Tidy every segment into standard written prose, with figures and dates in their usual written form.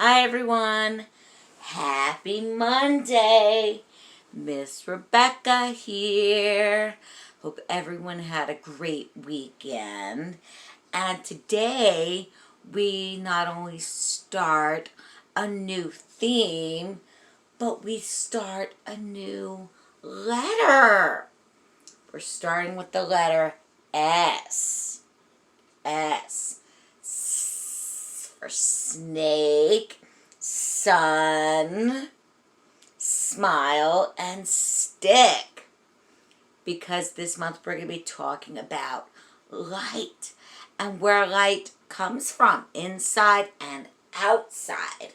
Hi everyone. Happy Monday. Miss Rebecca here. Hope everyone had a great weekend. And today we not only start a new theme, but we start a new letter. We're starting with the letter S. S. For snake, sun, smile, and stick. Because this month we're going to be talking about light and where light comes from, inside and outside.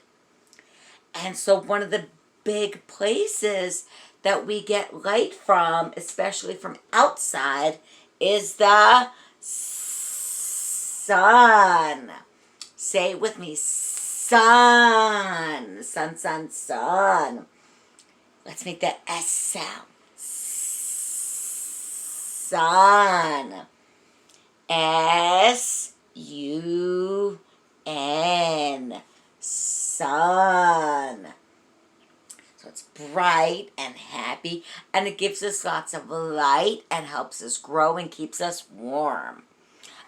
And so one of the big places that we get light from, especially from outside, is the sun. Say it with me, sun. Sun, sun, sun. Let's make that S sound. Sun. S-U-N. Sun. So it's bright and happy, and it gives us lots of light and helps us grow and keeps us warm.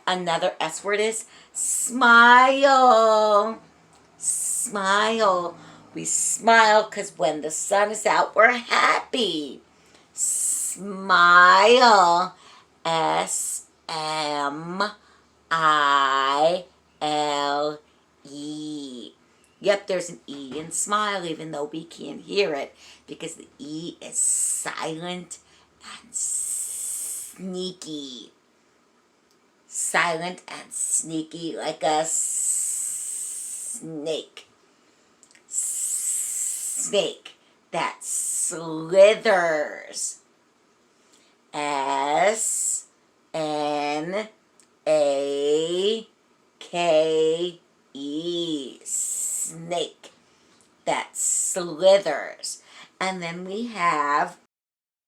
Another S word is smile. Smile. We smile because when the sun is out, we're happy. Smile. S-M-I-L-E. Yep, there's an E in smile, even though we can't hear it, because the E is silent and sneaky. Silent and sneaky like a snake. Snake that slithers. S-N-A-K-E. Snake that slithers. And then we have